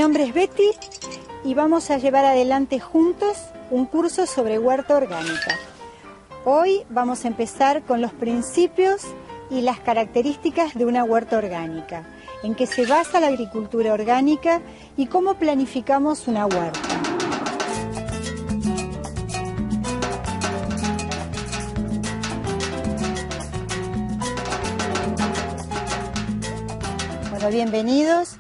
nombre es Betty y vamos a llevar adelante juntos un curso sobre huerta orgánica. Hoy vamos a empezar con los principios y las características de una huerta orgánica, en qué se basa la agricultura orgánica y cómo planificamos una huerta. Bueno, bienvenidos.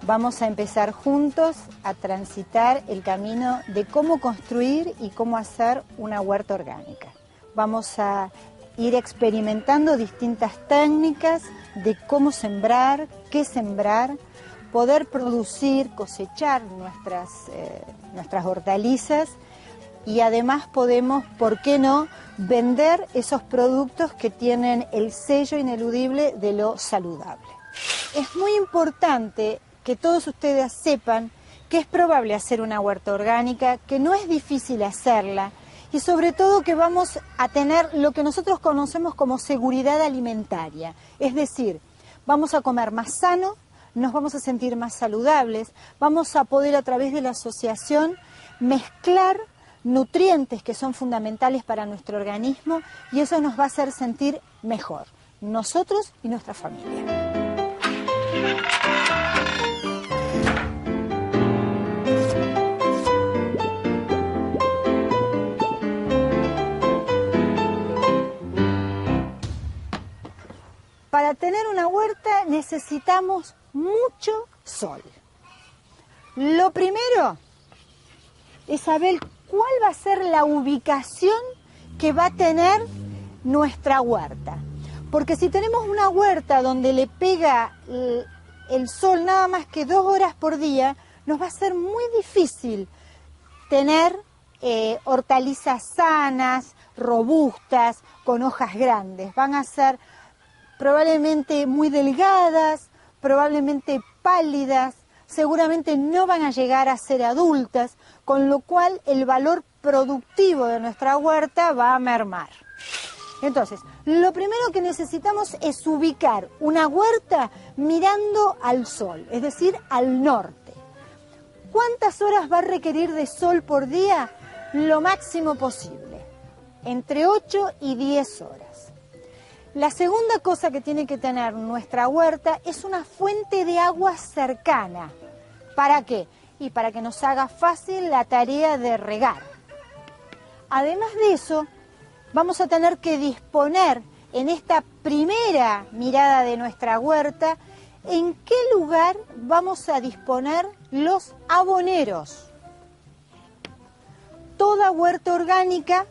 Vamos a empezar juntos a transitar el camino de cómo construir y cómo hacer una huerta orgánica. Vamos a ir experimentando distintas técnicas de cómo sembrar, qué sembrar, poder producir, cosechar nuestras hortalizas y además podemos, ¿por qué no?, vender esos productos que tienen el sello ineludible de lo saludable. Es muy importante que todos ustedes sepan que es probable hacer una huerta orgánica, que no es difícil hacerla y sobre todo que vamos a tener lo que nosotros conocemos como seguridad alimentaria. Es decir, vamos a comer más sano, nos vamos a sentir más saludables, vamos a poder a través de la asociación mezclar nutrientes que son fundamentales para nuestro organismo y eso nos va a hacer sentir mejor, nosotros y nuestra familia. Para tener una huerta necesitamos mucho sol. Lo primero es saber cuál va a ser la ubicación que va a tener nuestra huerta. Porque si tenemos una huerta donde le pega el sol nada más que 2 horas por día, nos va a ser muy difícil tener hortalizas sanas, robustas, con hojas grandes. Van a ser probablemente muy delgadas, probablemente pálidas, seguramente no van a llegar a ser adultas, con lo cual el valor productivo de nuestra huerta va a mermar. Entonces, lo primero que necesitamos es ubicar una huerta mirando al sol, es decir, al norte. ¿Cuántas horas va a requerir de sol por día? Lo máximo posible, entre 8 y 10 horas. La segunda cosa que tiene que tener nuestra huerta es una fuente de agua cercana. ¿Para qué? Y para que nos haga fácil la tarea de regar. Además de eso, vamos a tener que disponer en esta primera mirada de nuestra huerta en qué lugar vamos a disponer los aboneros. Toda huerta orgánica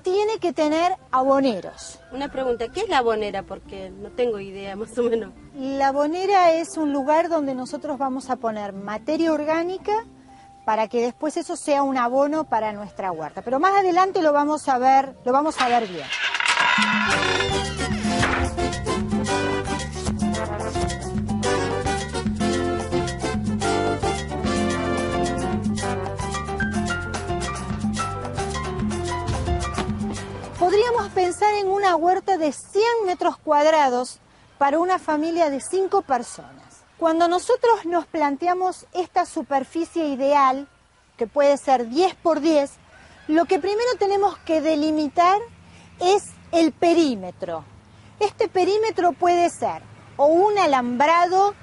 tiene que tener aboneros. Una pregunta, ¿qué es la abonera? Porque no tengo idea, más o menos. La abonera es un lugar donde nosotros vamos a poner materia orgánica para que después eso sea un abono para nuestra huerta. Pero más adelante lo vamos a ver bien. Podríamos pensar en una huerta de 100 metros cuadrados para una familia de 5 personas. Cuando nosotros nos planteamos esta superficie ideal, que puede ser 10 por 10, lo que primero tenemos que delimitar es el perímetro. Este perímetro puede ser o un alambrado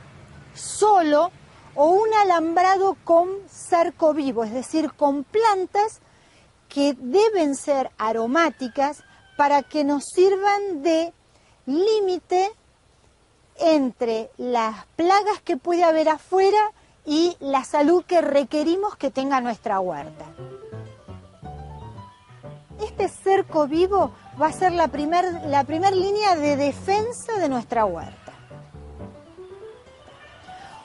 solo o un alambrado con cerco vivo, es decir, con plantas que deben ser aromáticas para que nos sirvan de límite entre las plagas que puede haber afuera y la salud que requerimos que tenga nuestra huerta. Este cerco vivo va a ser la primer línea de defensa de nuestra huerta.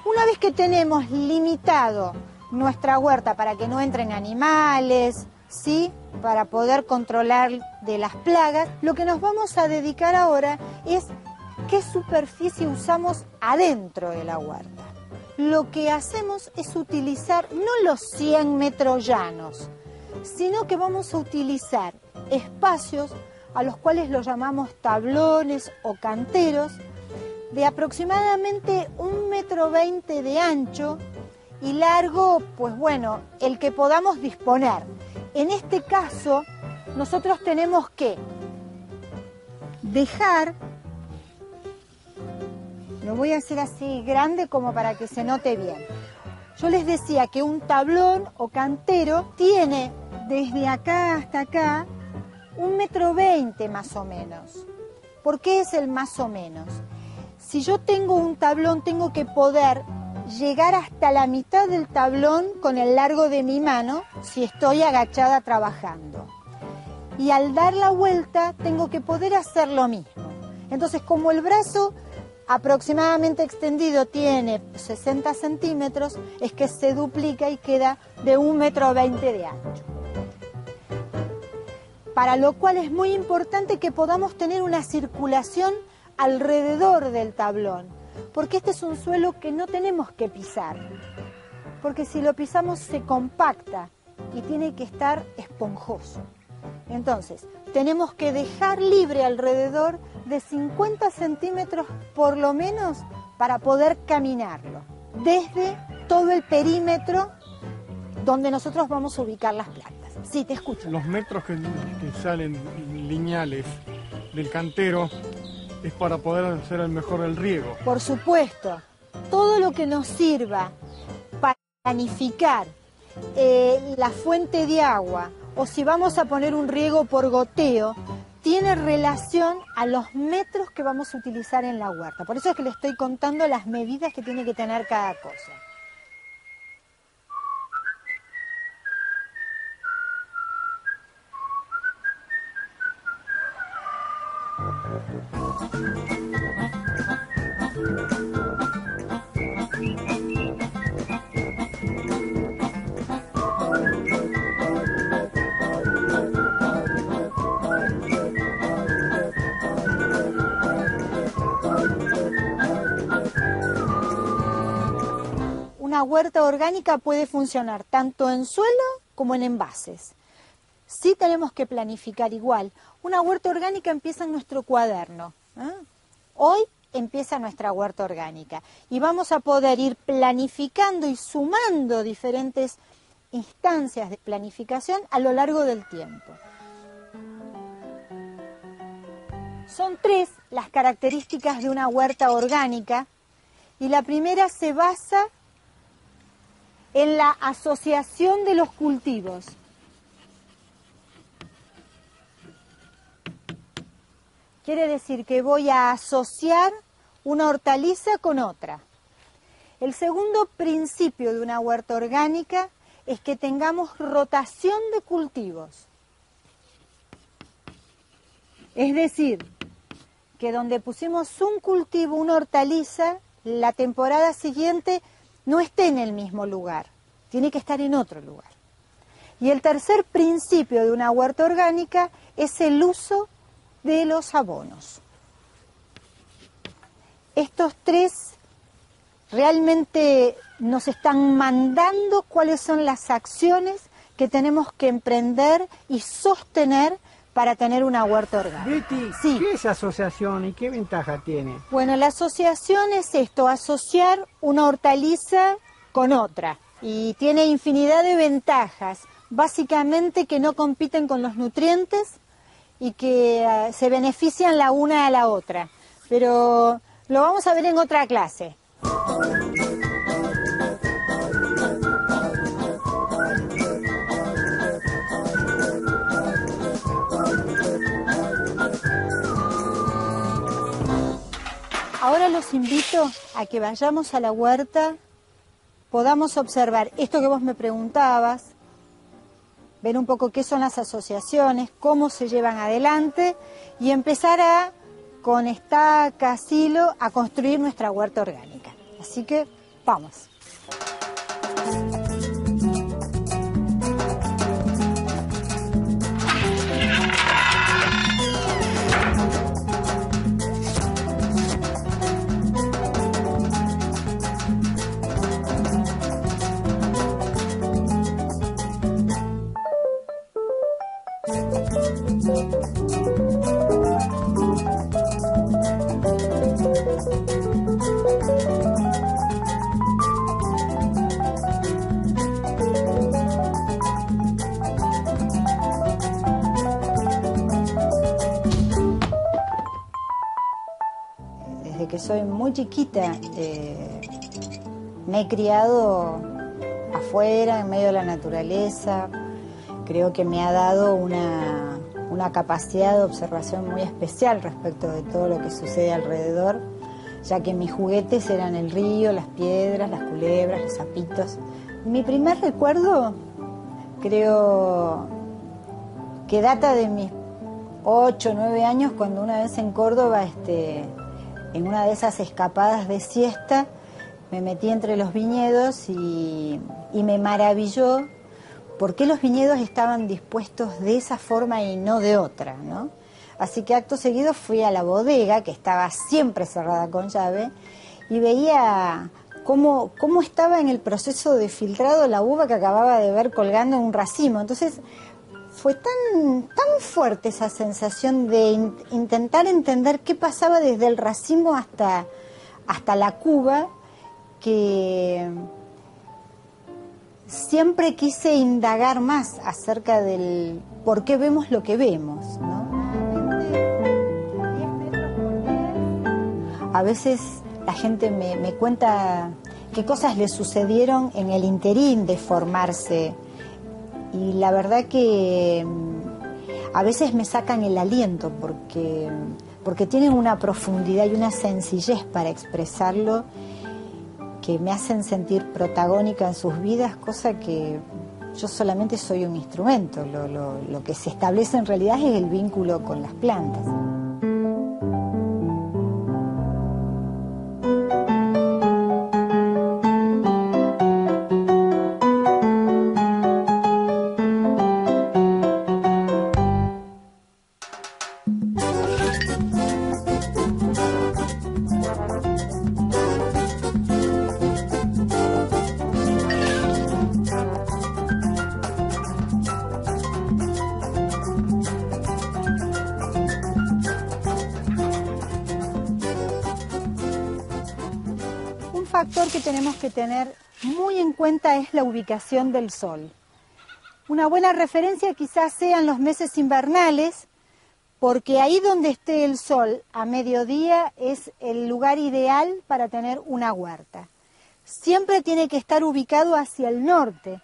Una vez que tenemos limitado nuestra huerta para que no entren animales, ¿sí?, para poder controlar de las plagas, lo que nos vamos a dedicar ahora es qué superficie usamos adentro de la huerta. Lo que hacemos es utilizar no los 100 metros llanos, sino que vamos a utilizar espacios a los cuales los llamamos tablones o canteros, de aproximadamente 1,20 m de ancho y largo, pues bueno, el que podamos disponer. En este caso, nosotros tenemos que dejar, lo voy a hacer así grande como para que se note bien. Yo les decía que un tablón o cantero tiene desde acá hasta acá 1,20 m más o menos. ¿Por qué es el más o menos? Si yo tengo un tablón, tengo que poder llegar hasta la mitad del tablón con el largo de mi mano si estoy agachada trabajando. Y al dar la vuelta tengo que poder hacer lo mismo. Entonces, como el brazo aproximadamente extendido tiene 60 centímetros, es que se duplica y queda de 1,20 m de ancho. Para lo cual es muy importante que podamos tener una circulación alrededor del tablón, porque este es un suelo que no tenemos que pisar, porque si lo pisamos se compacta y tiene que estar esponjoso. Entonces, tenemos que dejar libre alrededor de 50 centímetros por lo menos para poder caminarlo, desde todo el perímetro donde nosotros vamos a ubicar las plantas. Sí, te escucho. Los metros que salen lineales del cantero es para poder hacer el mejor el riego. Por supuesto, todo lo que nos sirva para planificar la fuente de agua, o si vamos a poner un riego por goteo, tiene relación a los metros que vamos a utilizar en la huerta. Por eso es que le estoy contando las medidas que tiene que tener cada cosa. Una huerta orgánica puede funcionar tanto en suelo como en envases. Sí tenemos que planificar igual. Una huerta orgánica empieza en nuestro cuaderno. Hoy empieza nuestra huerta orgánica y vamos a poder ir planificando y sumando diferentes instancias de planificación a lo largo del tiempo. Son 3 las características de una huerta orgánica y la primera se basa en la asociación de los cultivos. Quiere decir que voy a asociar una hortaliza con otra. El segundo principio de una huerta orgánica es que tengamos rotación de cultivos. Es decir, que donde pusimos un cultivo, una hortaliza, la temporada siguiente no esté en el mismo lugar, tiene que estar en otro lugar. Y el tercer principio de una huerta orgánica es el uso de los abonos. Estos 3 realmente nos están mandando cuáles son las acciones que tenemos que emprender y sostener para tener una huerta orgánica. Betty, sí. ¿Qué es asociación y qué ventaja tiene? Bueno, la asociación es esto, asociar una hortaliza con otra. Y tiene infinidad de ventajas, básicamente que no compiten con los nutrientes y que se benefician la una a la otra. Pero lo vamos a ver en otra clase. Ahora los invito a que vayamos a la huerta, podamos observar esto que vos me preguntabas, ver un poco qué son las asociaciones, cómo se llevan adelante y empezar a, con estacas, hilo, a construir nuestra huerta orgánica. Así que vamos. que soy muy chiquita, me he criado afuera, en medio de la naturaleza. Creo que me ha dado una capacidad de observación muy especial respecto de todo lo que sucede alrededor, ya que mis juguetes eran el río, las piedras, las culebras, los sapitos. Mi primer recuerdo creo que data de mis 8 o 9 años, cuando una vez en Córdoba, en una de esas escapadas de siesta, me metí entre los viñedos y me maravilló por qué los viñedos estaban dispuestos de esa forma y no de otra, ¿no? Así que acto seguido fui a la bodega, que estaba siempre cerrada con llave, y veía cómo estaba en el proceso de filtrado la uva que acababa de ver colgando en un racimo. Entonces fue tan fuerte esa sensación de intentar entender qué pasaba desde el racimo hasta la cuba, que siempre quise indagar más acerca del por qué vemos lo que vemos, ¿no? A veces la gente me cuenta qué cosas le sucedieron en el interín de formarse, y la verdad que a veces me sacan el aliento porque tienen una profundidad y una sencillez para expresarlo que me hacen sentir protagónica en sus vidas, cosa que yo solamente soy un instrumento. Lo que se establece en realidad es el vínculo con las plantas. Un factor que tenemos que tener muy en cuenta es la ubicación del sol. Una buena referencia quizás sean los meses invernales, porque ahí donde esté el sol a mediodía es el lugar ideal para tener una huerta. Siempre tiene que estar ubicado hacia el norte,